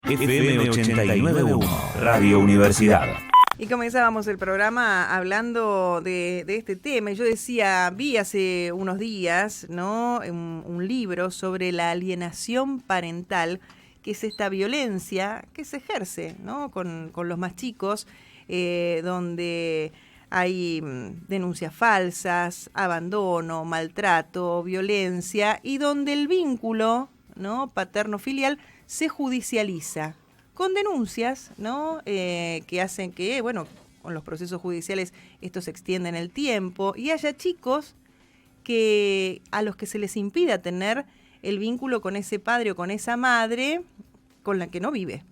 FM 89.1, Radio Universidad. Y comenzábamos el programa hablando de este tema. Yo decía, vi hace unos días, ¿no?, un libro sobre la alienación parental, que es esta violencia que se ejerce, ¿no?, con los más chicos, donde hay denuncias falsas, abandono, maltrato, violencia, y donde el vínculo, ¿no?, paterno-filial se judicializa con denuncias, ¿no?, que hacen que, bueno, con los procesos judiciales esto se extienda en el tiempo y haya chicos que a los que se les impida tener el vínculo con ese padre o con esa madre con la que no vive.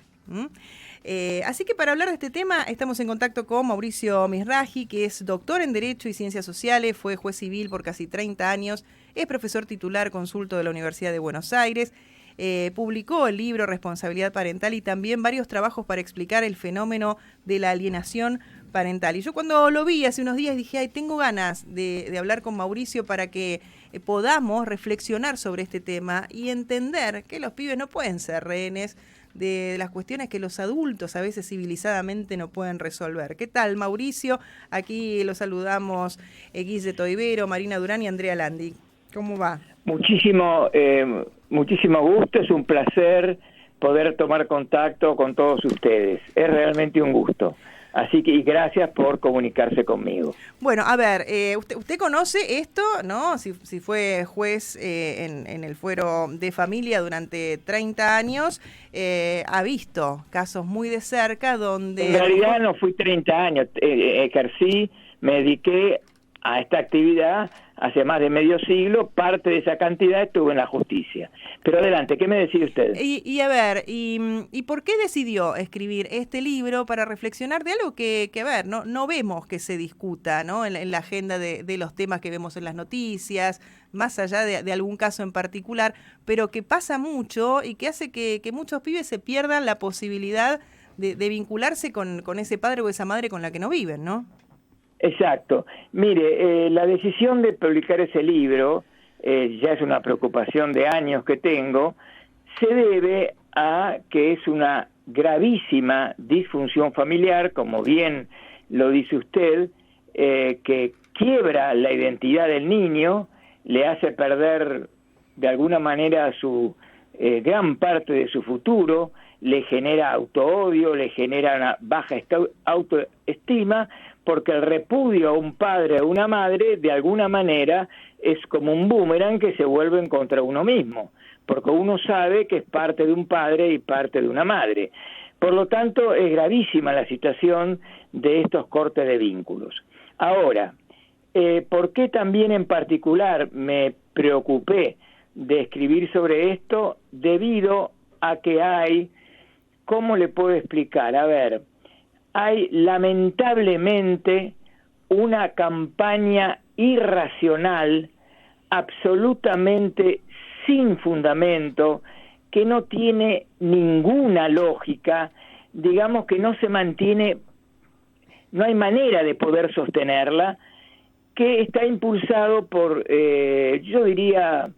Así que para hablar de este tema estamos en contacto con Mauricio Mizrahi, que es doctor en Derecho y Ciencias Sociales, fue juez civil por casi 30 años, es profesor titular consulto de la Universidad de Buenos Aires. Publicó el libro Responsabilidad Parental y también varios trabajos para explicar el fenómeno de la alienación parental. Y yo cuando lo vi hace unos días dije, ay, tengo ganas de hablar con Mauricio para que podamos reflexionar sobre este tema y entender que los pibes no pueden ser rehenes de las cuestiones que los adultos a veces civilizadamente no pueden resolver. ¿Qué tal, Mauricio? Aquí los saludamos Guille Toivero, Marina Durán y Andrea Landi. ¿Cómo va? Muchísimo gusto, es un placer poder tomar contacto con todos ustedes, es realmente un gusto, así que y gracias por comunicarse conmigo. Bueno, a ver, usted conoce esto, ¿no? Si fue juez en el fuero de familia durante 30 años, ha visto casos muy de cerca donde... En realidad no fui 30 años, ejercí, me dediqué a esta actividad hace más de medio siglo, parte de esa cantidad estuvo en la justicia. Pero adelante, ¿qué me decía usted? Y a ver, ¿y por qué decidió escribir este libro para reflexionar de algo que a ver, no vemos que se discuta, ¿no?, en la agenda de los temas que vemos en las noticias, más allá de algún caso en particular, pero que pasa mucho y que hace que muchos pibes se pierdan la posibilidad de vincularse con ese padre o esa madre con la que no viven, ¿no? Exacto. Mire, la decisión de publicar ese libro, ya es una preocupación de años que tengo, se debe a que es una gravísima disfunción familiar, como bien lo dice usted, que quiebra la identidad del niño, le hace perder de alguna manera su gran parte de su futuro, le genera autoodio, le genera una baja autoestima, porque el repudio a un padre o una madre de alguna manera es como un boomerang que se vuelve contra uno mismo, porque uno sabe que es parte de un padre y parte de una madre. Por lo tanto, es gravísima la situación de estos cortes de vínculos. Ahora, ¿por qué también en particular me preocupé de escribir sobre esto? Debido a que hay, ¿cómo le puedo explicar? A ver, hay lamentablemente una campaña irracional, absolutamente sin fundamento, que no tiene ninguna lógica, digamos que no se mantiene, no hay manera de poder sostenerla, que está impulsado por, yo diría,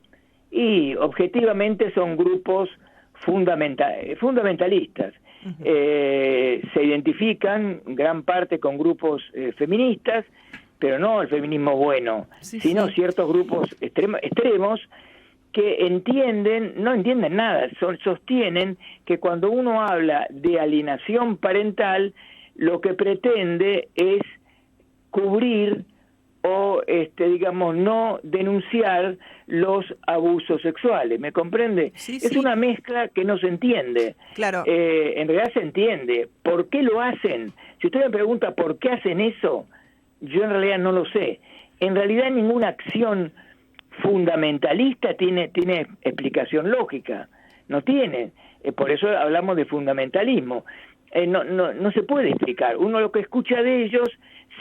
y objetivamente son grupos fundamentalistas. Se identifican gran parte con grupos feministas, pero no el feminismo bueno, sino ciertos grupos extremos que no entienden nada, sostienen que cuando uno habla de alienación parental, lo que pretende es cubrir o digamos no denunciar los abusos sexuales, ¿me comprende? Sí, es una mezcla que no se entiende. Claro. En realidad se entiende. ¿Por qué lo hacen? Si usted me pregunta por qué hacen eso, yo en realidad no lo sé. En realidad ninguna acción fundamentalista tiene explicación lógica, no tiene. Por eso hablamos de fundamentalismo. No se puede explicar. Uno lo que escucha de ellos,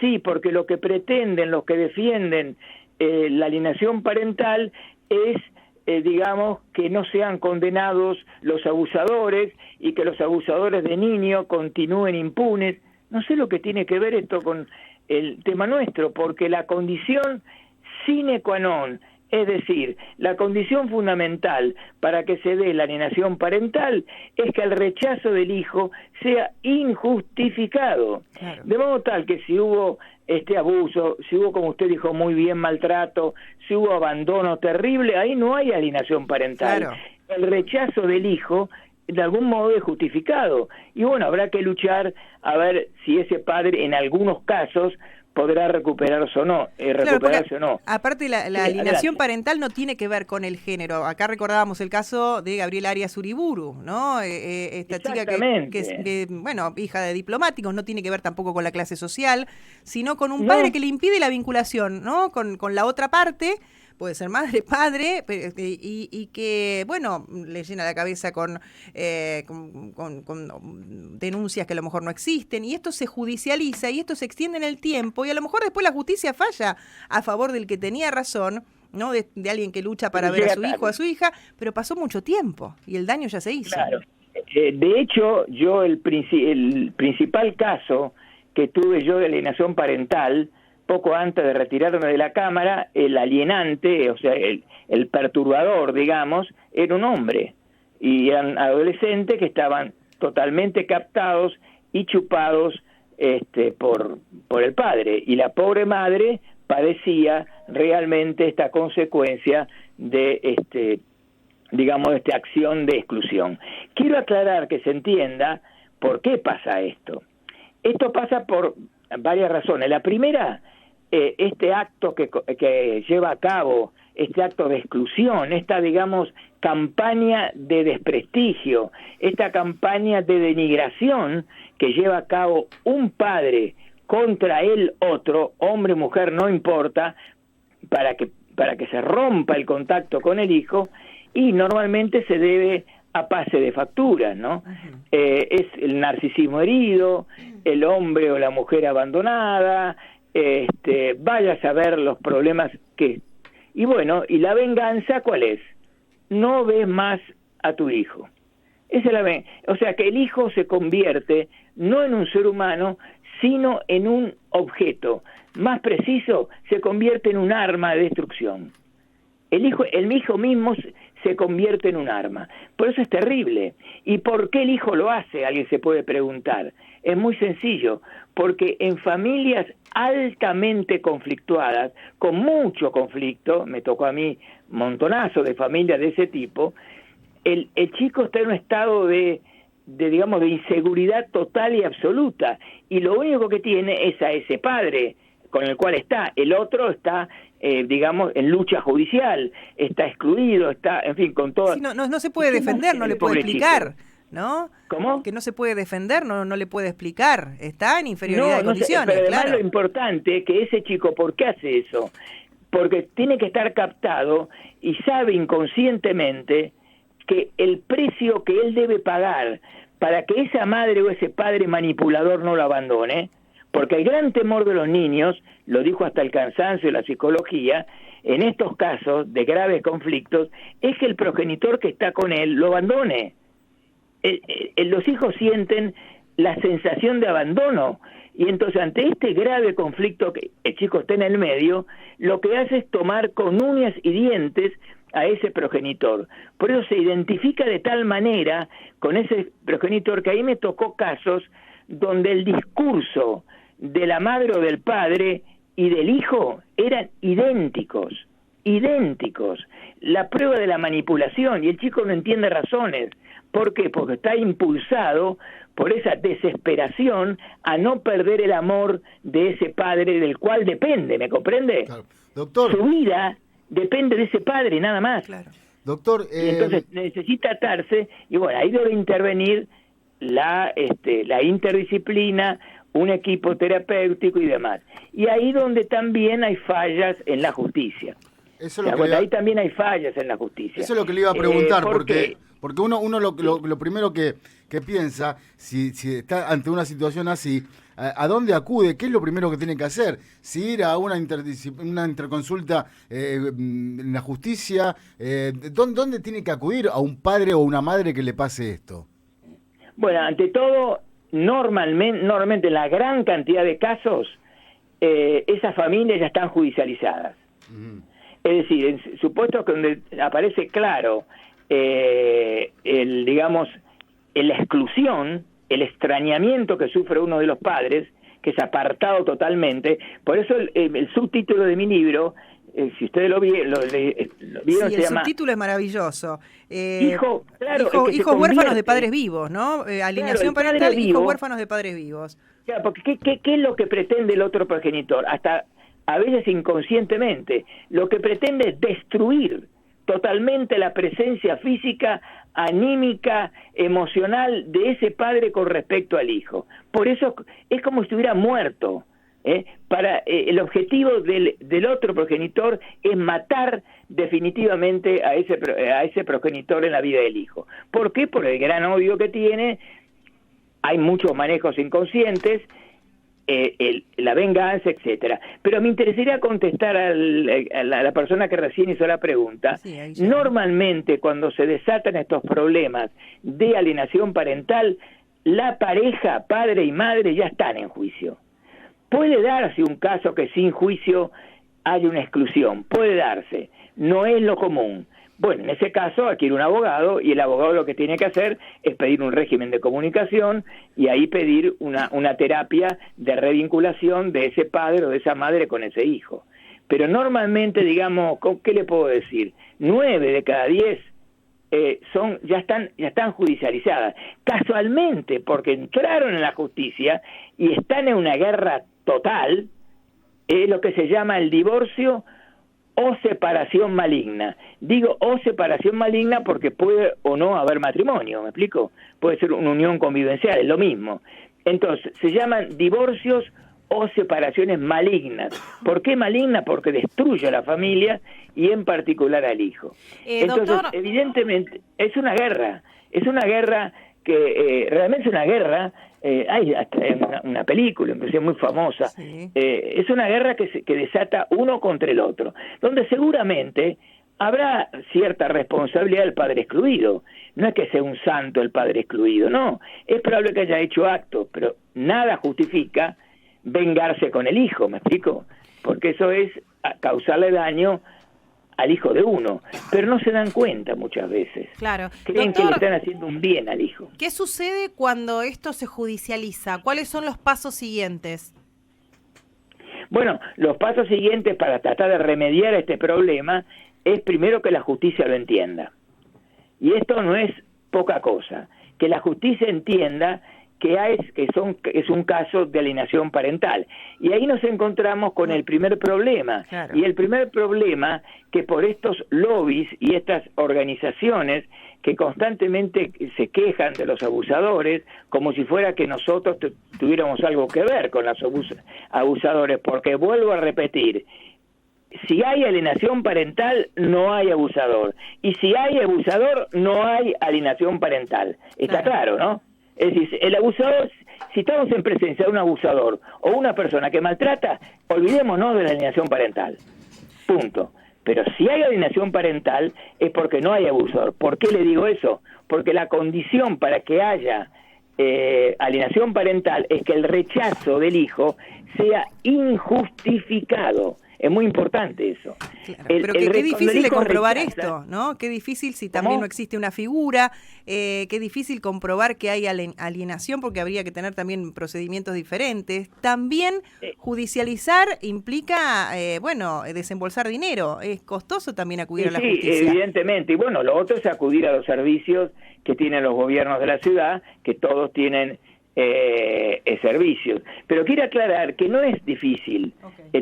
sí, porque lo que pretenden, los que defienden la alienación parental es, digamos, que no sean condenados los abusadores y que los abusadores de niños continúen impunes. No sé lo que tiene que ver esto con el tema nuestro, porque la condición sine qua non Es decir, la condición fundamental para que se dé la alienación parental es que el rechazo del hijo sea injustificado. Claro. De modo tal que si hubo abuso, si hubo, como usted dijo muy bien, maltrato, si hubo abandono terrible, ahí no hay alienación parental. Claro. El rechazo del hijo de algún modo es justificado. Y bueno, habrá que luchar a ver si ese padre en algunos casos podrá recuperarse o no. Aparte, la Sí, alienación adelante. parental no tiene que ver con el género. Acá recordábamos el caso de Gabriel Arias Uriburu, ¿no? Esta chica que es, bueno, hija de diplomáticos, no tiene que ver tampoco con la clase social, sino con un padre que le impide la vinculación, ¿no? Con la otra parte. Puede ser madre, padre, y que, bueno, le llena la cabeza con denuncias que a lo mejor no existen, y esto se judicializa, y esto se extiende en el tiempo, y a lo mejor después la justicia falla a favor del que tenía razón, ¿no? De alguien que lucha para ver a su hijo o a su hija, pero pasó mucho tiempo, y el daño ya se hizo. Claro. De hecho, yo el principal caso que tuve yo de alienación parental, poco antes de retirarme de la Cámara, el alienante, o sea, el perturbador, digamos, era un hombre. Y eran adolescentes que estaban totalmente captados y chupados por el padre. Y la pobre madre padecía realmente esta consecuencia de digamos, esta acción de exclusión. Quiero aclarar que se entienda por qué pasa esto. Esto pasa por varias razones. La primera, este acto que lleva a cabo, este acto de exclusión, esta, digamos, campaña de desprestigio, esta campaña de denigración que lleva a cabo un padre contra el otro, hombre, mujer, no importa, para que se rompa el contacto con el hijo, y normalmente se debe a pase de facturas, ¿no? Es el narcisismo herido, el hombre o la mujer abandonada, vaya a saber los problemas que... Y bueno, ¿y la venganza cuál es? No ves más a tu hijo. Esa es la o sea, que el hijo se convierte no en un ser humano, sino en un objeto. Más preciso, se convierte en un arma de destrucción. El hijo mismo se convierte en un arma. Por eso es terrible. ¿Y por qué el hijo lo hace? Alguien se puede preguntar. Es muy sencillo, porque en familias altamente conflictuadas, con mucho conflicto, me tocó a mí montonazo de familias de ese tipo, el chico está en un estado de digamos, de inseguridad total y absoluta, y lo único que tiene es a ese padre con el cual está. El otro está, digamos, en lucha judicial, está excluido, está, en fin, con todo. Sí, no se puede defender, no le puede explicar, ¿no? ¿Cómo? Que no se puede defender, no le puede explicar, está en inferioridad de condiciones. Pero además claro. Lo importante es que ese chico, ¿por qué hace eso? Porque tiene que estar captado y sabe inconscientemente que el precio que él debe pagar para que esa madre o ese padre manipulador no lo abandone, porque el gran temor de los niños, lo dijo hasta el cansancio de la psicología, en estos casos de graves conflictos, es que el progenitor que está con él lo abandone. Los hijos sienten la sensación de abandono, y entonces ante este grave conflicto que el chico está en el medio, lo que hace es tomar con uñas y dientes a ese progenitor. Por eso se identifica de tal manera con ese progenitor que ahí me tocó casos donde el discurso de la madre o del padre y del hijo eran idénticos. La prueba de la manipulación, y el chico no entiende razones. ¿Por qué? Porque está impulsado por esa desesperación a no perder el amor de ese padre del cual depende, ¿me comprende? Claro. Doctor. Su vida depende de ese padre, nada más. Claro. Doctor, Y entonces necesita atarse, y bueno, ahí debe intervenir la interdisciplina, un equipo terapéutico y demás. Y ahí donde también hay fallas en la justicia. Eso es lo que ahí también hay fallas en la justicia. Eso es lo que le iba a preguntar, porque uno lo primero que piensa, si está ante una situación así, ¿a dónde acude? ¿Qué es lo primero que tiene que hacer? Si ir a una interconsulta en la justicia, ¿dónde tiene que acudir a un padre o una madre que le pase esto? Bueno, ante todo, normalmente en la gran cantidad de casos, esas familias ya están judicializadas. Es decir, en supuestos donde aparece claro la exclusión, el extrañamiento que sufre uno de los padres, que es apartado totalmente. Por eso el subtítulo de mi libro, si ustedes lo vieron, Sí, se llama... El subtítulo es maravilloso. Hijos hijos huérfanos de padres vivos, ¿no? Alineación parental, hijos huérfanos de padres vivos. Claro, porque ¿qué es lo que pretende el otro progenitor? Hasta a veces inconscientemente. Lo que pretende es destruir totalmente la presencia física, anímica, emocional de ese padre con respecto al hijo. Por eso es como si estuviera muerto. El objetivo del otro progenitor es matar definitivamente a ese progenitor en la vida del hijo. ¿Por qué? Por el gran odio que tiene. Hay muchos manejos inconscientes, la venganza, etcétera. Pero me interesaría contestar a la persona que recién hizo la pregunta. Sí, normalmente cuando se desatan estos problemas de alienación parental, la pareja, padre y madre, ya están en juicio. Puede darse un caso que sin juicio hay una exclusión, puede darse, no es lo común. Bueno, en ese caso hay que ir a un abogado, y el abogado lo que tiene que hacer es pedir un régimen de comunicación y ahí pedir una terapia de revinculación de ese padre o de esa madre con ese hijo. Pero normalmente, digamos, ¿qué le puedo decir? 9 de cada 10 ya están judicializadas. Casualmente, porque entraron en la justicia y están en una guerra total, es lo que se llama el divorcio o separación maligna. Digo o separación maligna porque puede o no haber matrimonio, ¿me explico? Puede ser una unión convivencial, es lo mismo. Entonces, se llaman divorcios o separaciones malignas. ¿Por qué maligna? Porque destruye a la familia y en particular al hijo. Entonces, doctor... evidentemente, es una guerra que realmente es una guerra. Hay hasta una película, inclusive muy famosa. Sí. Es una guerra que desata uno contra el otro, donde seguramente habrá cierta responsabilidad del padre excluido. No es que sea un santo el padre excluido, no. Es probable que haya hecho actos, pero nada justifica vengarse con el hijo, ¿me explico? Porque eso es causarle daño al hijo de uno, pero no se dan cuenta muchas veces. Claro. Creen Doctor, que le están haciendo un bien al hijo. ¿Qué sucede cuando esto se judicializa? ¿Cuáles son los pasos siguientes? Bueno, los pasos siguientes para tratar de remediar este problema es primero que la justicia lo entienda. Y esto no es poca cosa. Que la justicia entienda que es un caso de alienación parental. Y ahí nos encontramos con el primer problema. Claro. Y el primer problema, que por estos lobbies y estas organizaciones que constantemente se quejan de los abusadores, como si fuera que nosotros tuviéramos algo que ver con los abusadores, porque vuelvo a repetir, si hay alienación parental, no hay abusador. Y si hay abusador, no hay alienación parental. Está claro, ¿no? Es decir, el abusador, si estamos en presencia de un abusador o una persona que maltrata, olvidémonos de la alienación parental. Punto. Pero si hay alienación parental es porque no hay abusador. ¿Por qué le digo eso? Porque la condición para que haya alienación parental es que el rechazo del hijo sea injustificado. Es muy importante eso. Claro, pero qué difícil de comprobar esto, ¿no? Qué difícil si también no existe una figura, qué difícil comprobar que hay alienación, porque habría que tener también procedimientos diferentes. También judicializar implica, desembolsar dinero. Es costoso también acudir a la justicia. Sí, evidentemente. Y bueno, lo otro es acudir a los servicios que tienen los gobiernos de la ciudad, que todos tienen servicios. Pero quiero aclarar que no es difícil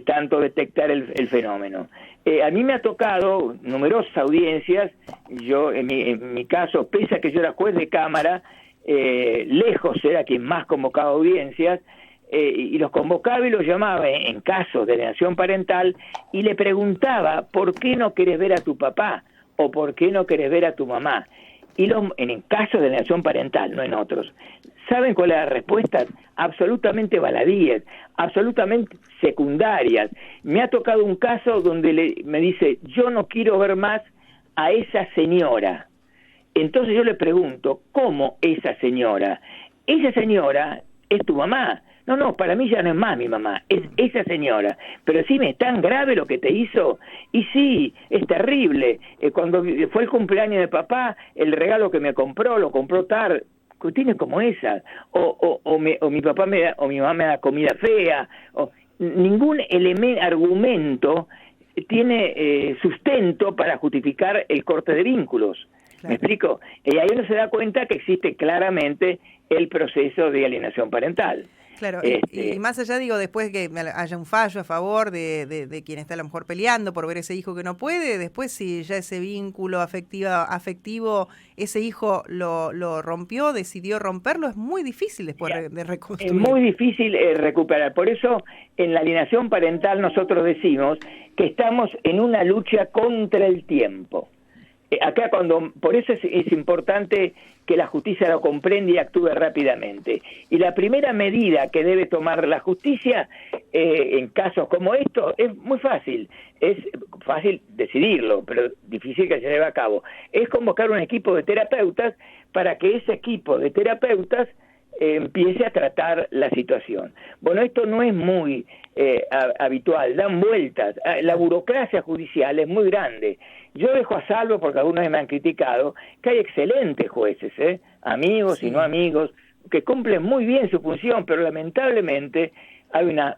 tanto detectar el fenómeno. A mí me ha tocado numerosas audiencias. Yo, en mi caso, pese a que yo era juez de cámara, lejos era quien más convocaba audiencias, y los convocaba y los llamaba en casos de alienación parental y le preguntaba ¿por qué no querés ver a tu papá? O ¿por qué no querés ver a tu mamá? Y en casos de alienación parental, no en otros. ¿Saben cuál es la respuesta? Absolutamente baladíes, absolutamente secundarias. Me ha tocado un caso donde me dice, yo no quiero ver más a esa señora. Entonces yo le pregunto, ¿cómo esa señora? Esa señora es tu mamá, No, para mí ya no es más mi mamá, es esa señora. Pero decime, ¿es tan grave lo que te hizo? Y sí, es terrible. Cuando fue el cumpleaños de papá, el regalo que me compró, lo compró tarde. Cuestiones como esas. O mi papá o mi mamá me da comida fea. Ningún argumento tiene sustento para justificar el corte de vínculos. Claro. ¿Me explico? Y ahí uno se da cuenta que existe claramente el proceso de alienación parental. Claro, y más allá, digo, después que haya un fallo a favor de quien está a lo mejor peleando por ver ese hijo que no puede, después si ya ese vínculo afectivo ese hijo lo rompió, decidió romperlo, es muy difícil después de reconstruir. Es muy difícil recuperar. Por eso, en la alienación parental nosotros decimos que estamos en una lucha contra el tiempo. Acá por eso es importante que la justicia lo comprenda y actúe rápidamente. Y la primera medida que debe tomar la justicia en casos como estos es muy fácil. Es fácil decidirlo, pero difícil que se lleve a cabo. Es convocar un equipo de terapeutas para que ese equipo de terapeutas empiece a tratar la situación. Bueno, esto no es muy habitual, dan vueltas. La burocracia judicial es muy grande. Yo dejo a salvo, porque algunos me han criticado, que hay excelentes jueces, amigos y no amigos, que cumplen muy bien su función, pero lamentablemente hay una,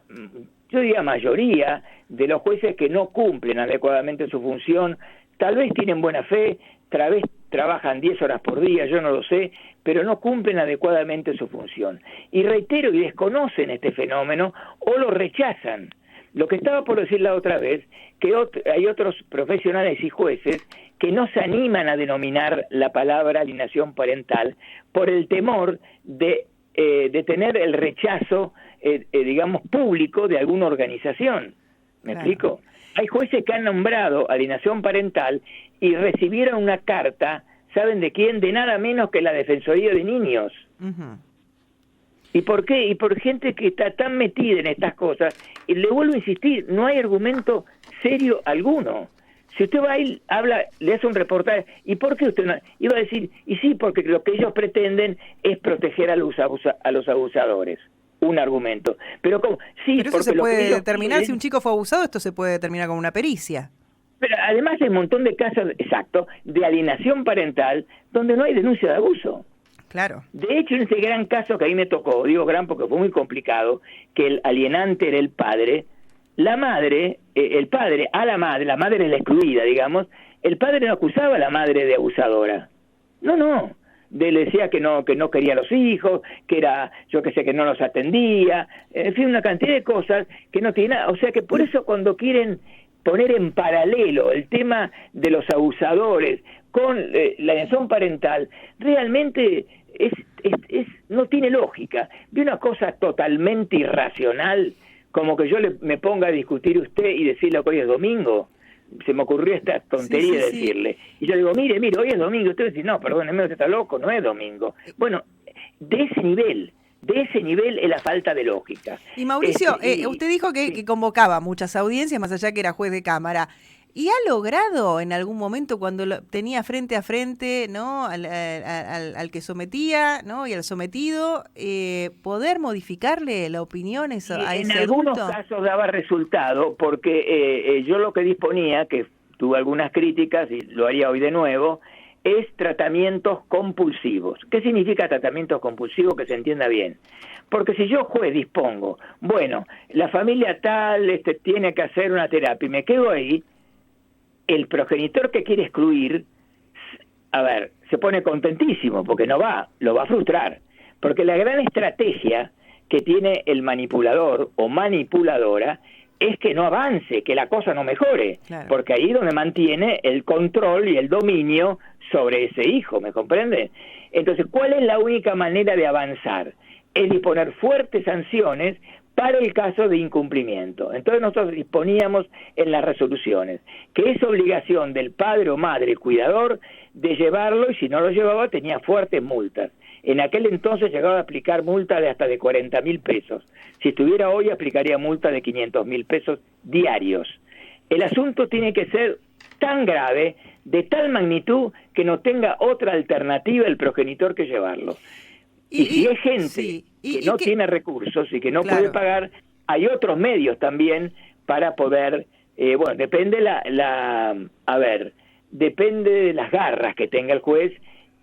yo diría mayoría, de los jueces que no cumplen adecuadamente su función. Tal vez tienen buena fe, tal vez trabajan 10 horas por día, yo no lo sé, pero no cumplen adecuadamente su función. Y reitero, y desconocen este fenómeno o lo rechazan. Lo que estaba por decir la otra vez, que hay otros profesionales y jueces que no se animan a denominar la palabra alienación parental por el temor de tener el rechazo, digamos, público de alguna organización. ¿Me explico? Hay jueces que han nombrado alienación parental y recibieron una carta, ¿saben de quién? De nada menos que la Defensoría de Niños. Uh-huh. ¿Y por qué? Y por gente que está tan metida en estas cosas. Y le vuelvo a insistir, no hay argumento serio alguno. Si usted va y habla, le hace un reportaje, ¿y por qué usted no? Iba a decir, y sí, porque lo que ellos pretenden es proteger a los abusadores. Un argumento. Pero ¿cómo? Sí, pero eso se puede determinar, si un chico fue abusado, esto se puede determinar con una pericia. Pero además hay un montón de casos, exacto, de alienación parental donde no hay denuncia de abuso. Claro. De hecho, en ese gran caso que a mí me tocó, digo gran porque fue muy complicado, que el alienante era el padre, la madre, el padre a la madre es la excluida, digamos, el padre no acusaba a la madre de abusadora. No. Le decía que no quería a los hijos, que era, yo qué sé, que no los atendía, en fin, una cantidad de cosas que no tiene nada. O sea que por eso cuando quieren poner en paralelo el tema de los abusadores con la alienación parental, realmente no tiene lógica. De una cosa totalmente irracional, como que yo me ponga a discutir usted y decirle que hoy es domingo. Se me ocurrió esta tontería de decirle. Y yo digo, mire, hoy es domingo. Usted dice, no, perdóneme, usted está loco, no es domingo. Bueno, de ese nivel es la falta de lógica. Y Mauricio, usted dijo que convocaba muchas audiencias, más allá que era juez de cámara. ¿Y ha logrado en algún momento, cuando tenía frente a frente, ¿no? al que sometía, ¿no? y al sometido, poder modificarle la opinión a ese adulto? En algunos casos daba resultado, porque yo lo que disponía, que tuve algunas críticas y lo haría hoy de nuevo, es tratamientos compulsivos. ¿Qué significa tratamientos compulsivos? Que se entienda bien. Porque si yo, juez, dispongo, bueno, la familia tal tiene que hacer una terapia y me quedo ahí, el progenitor que quiere excluir, se pone contentísimo porque lo va a frustrar. Porque la gran estrategia que tiene el manipulador o manipuladora es que no avance, que la cosa no mejore. Claro. Porque ahí es donde mantiene el control y el dominio sobre ese hijo, ¿me comprende? Entonces, ¿cuál es la única manera de avanzar? Es disponer fuertes sanciones para el caso de incumplimiento. Entonces nosotros disponíamos en las resoluciones que es obligación del padre o madre, el cuidador, de llevarlo, y si no lo llevaba tenía fuertes multas. En aquel entonces llegaba a aplicar multa de hasta de 40.000 pesos. Si estuviera hoy aplicaría multa de 500.000 pesos diarios. El asunto tiene que ser tan grave, de tal magnitud, que no tenga otra alternativa el progenitor que llevarlo. Y si es gente sí. que no tiene recursos y que no Claro. puede pagar, hay otros medios también para poder, bueno, depende depende de las garras que tenga el juez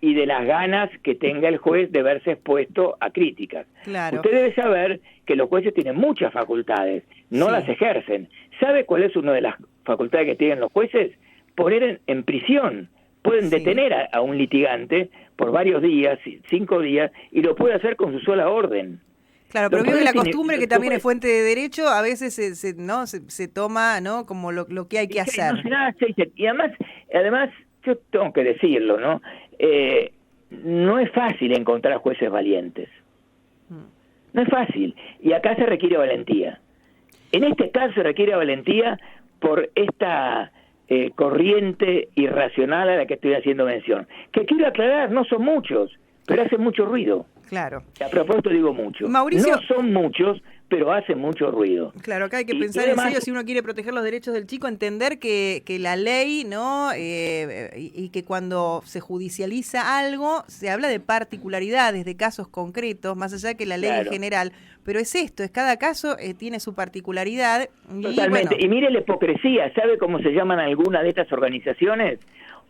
y de las ganas que tenga el juez de verse expuesto a críticas. Claro. Usted debe saber que los jueces tienen muchas facultades, no Sí. las ejercen. ¿Sabe cuál es una de las facultades que tienen los jueces? Poner en prisión. Pueden Sí. detener a un litigante por varios días, 5 días, y lo puede hacer con su sola orden. Claro, pero Los veo que la jueces tienen- costumbre, que los también es jueces- fuente de derecho, a veces se toma, ¿no? Como lo que hay que hacer. No se hace, y además, yo tengo que decirlo, ¿no? No es fácil encontrar jueces valientes. No es fácil. Y acá se requiere valentía. En este caso se requiere valentía por esta corriente irracional a la que estoy haciendo mención. Que quiero aclarar, no son muchos, pero hacen mucho ruido. Claro. A propósito digo mucho. Mauricio- No son muchos, pero hacen mucho ruido. Claro, acá hay que Y pensar además- en serio si uno quiere proteger los derechos del chico, entender que la ley, ¿no? Y que cuando se judicializa algo, se habla de particularidades, de casos concretos, más allá de que la ley Claro. en general. Pero es esto, es cada caso tiene su particularidad. Y Totalmente. bueno, Y mire la hipocresía. ¿Sabe cómo se llaman algunas de estas organizaciones?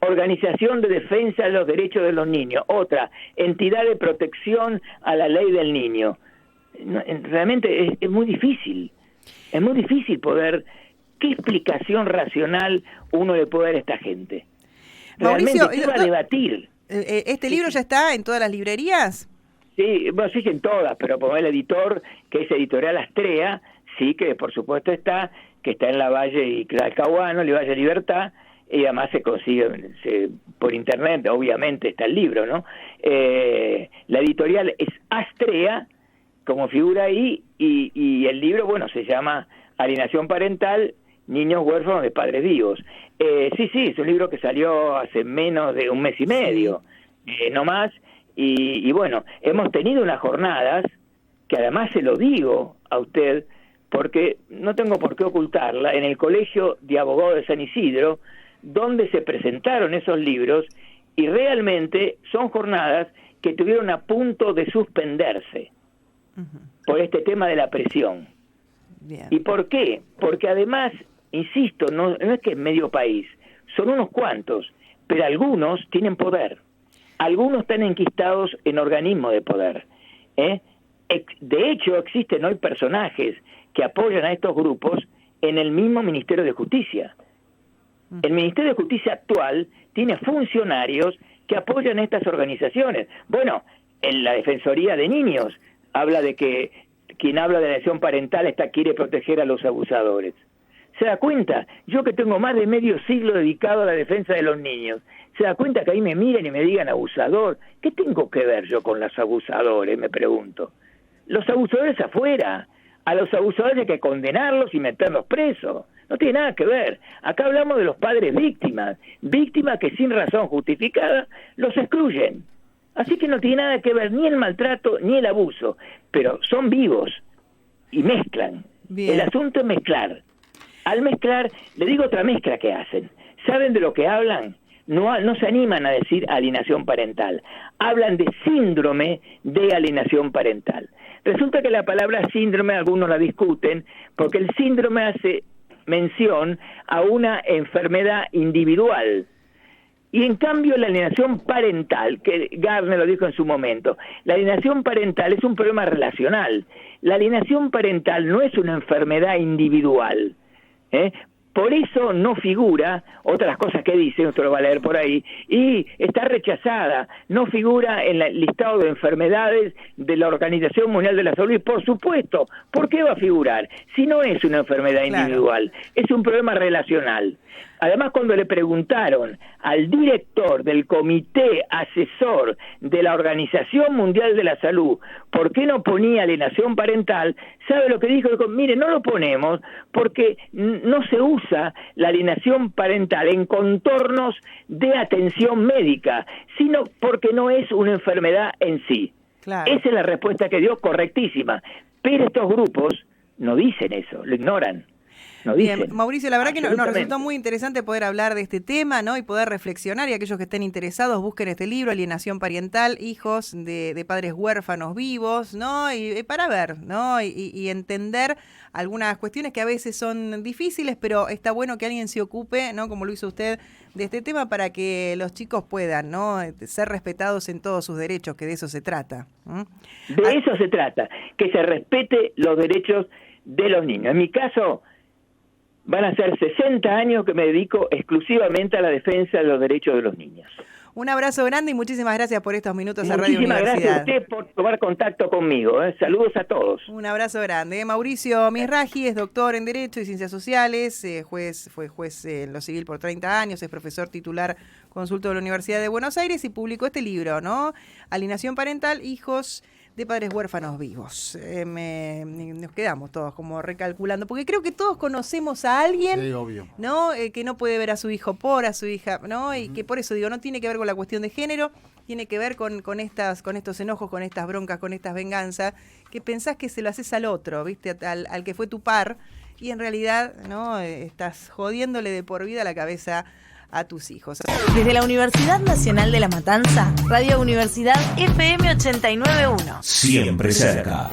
Organización de Defensa de los Derechos de los Niños. Otra, Entidad de Protección a la Ley del Niño. Realmente es muy difícil. Es muy difícil poder... ¿Qué explicación racional uno le puede dar a esta gente? Realmente, Mauricio, ¿qué va a debatir? ¿este libro ya está en todas las librerías? Sí, bueno, sí en todas, pero por el editor, que es Editorial Astrea, sí que por supuesto está, que está en la Valle y Talcahuano, la Valle Libertad, y además se consigue por internet, obviamente está el libro, ¿no? La editorial es Astrea, como figura ahí, y el libro, bueno, se llama Alienación Parental, Niños Huérfanos de Padres Vivos. Sí, es un libro que salió hace menos de un mes y medio, no más. Y bueno, hemos tenido unas jornadas, que además se lo digo a usted, porque no tengo por qué ocultarla, en el Colegio de Abogados de San Isidro, donde se presentaron esos libros, y realmente son jornadas que estuvieron a punto de suspenderse por este tema de la presión. Bien. ¿Y por qué? Porque además, insisto, no es que es medio país, son unos cuantos, pero algunos tienen poder. Algunos están enquistados en organismos de poder. De hecho, existen hoy personajes que apoyan a estos grupos en el mismo Ministerio de Justicia. El Ministerio de Justicia actual tiene funcionarios que apoyan a estas organizaciones. Bueno, en la Defensoría de Niños habla de que quien habla de alienación parental quiere proteger a los abusadores. ¿Se da cuenta? Yo que tengo más de medio siglo dedicado a la defensa de los niños, ¿se da cuenta que ahí me miren y me digan abusador? ¿Qué tengo que ver yo con los abusadores? Me pregunto. Los abusadores afuera. A los abusadores hay que condenarlos y meterlos presos. No tiene nada que ver. Acá hablamos de los padres víctimas que sin razón justificada los excluyen. Así que no tiene nada que ver ni el maltrato ni el abuso, pero son vivos y mezclan. Bien. El asunto es mezclar. Al mezclar, le digo otra mezcla que hacen. ¿Saben de lo que hablan? No se animan a decir alienación parental. Hablan de síndrome de alienación parental. Resulta que la palabra síndrome algunos la discuten porque el síndrome hace mención a una enfermedad individual. Y en cambio la alienación parental, que Gardner lo dijo en su momento, la alienación parental es un problema relacional. La alienación parental no es una enfermedad individual. Por eso no figura, otras cosas que dice, usted lo va a leer por ahí, y está rechazada, no figura en el listado de enfermedades de la Organización Mundial de la Salud, y por supuesto, ¿por qué va a figurar? Si no es una enfermedad individual, es un problema relacional. Además, cuando le preguntaron al director del Comité Asesor de la Organización Mundial de la Salud por qué no ponía alienación parental, ¿sabe lo que dijo? Dijo, mire, no lo ponemos porque no se usa la alienación parental en contornos de atención médica, sino porque no es una enfermedad en sí. Claro. Esa es la respuesta que dio, correctísima. Pero estos grupos no dicen eso, lo ignoran. No Bien, dicen. Mauricio, la verdad que nos Absolutamente. resultó muy interesante poder hablar de este tema, ¿no? Y poder reflexionar, y aquellos que estén interesados busquen este libro, Alienación Parental, hijos de padres huérfanos vivos, ¿no? Y para ver, ¿no? Y entender algunas cuestiones que a veces son difíciles, pero está bueno que alguien se ocupe, ¿no? Como lo hizo usted, de este tema para que los chicos puedan, ¿no? Ser respetados en todos sus derechos, que de eso se trata. De eso se trata, que se respete los derechos de los niños. En mi caso, van a ser 60 años que me dedico exclusivamente a la defensa de los derechos de los niños. Un abrazo grande y muchísimas gracias por estos minutos a Radio Muchísimas gracias a Universidad. usted por tomar contacto conmigo. Saludos a todos. Un abrazo grande. Mauricio Misraji es doctor en Derecho y Ciencias Sociales, fue juez en lo civil por 30 años, es profesor titular consultor de la Universidad de Buenos Aires y publicó este libro, ¿no? Alienación Parental, hijos de padres huérfanos vivos. Nos quedamos todos como recalculando, porque creo que todos conocemos a alguien, Sí, obvio. ¿no? Que no puede ver a su hijo por, a su hija, ¿no? Y que por eso digo, no tiene que ver con la cuestión de género, tiene que ver con estos enojos, con estas broncas, con estas venganzas, que pensás que se lo haces al otro, ¿viste? Al que fue tu par, y en realidad, ¿no? Estás jodiéndole de por vida la cabeza a tus hijos. Desde la Universidad Nacional de La Matanza, Radio Universidad FM 89.1. Siempre cerca.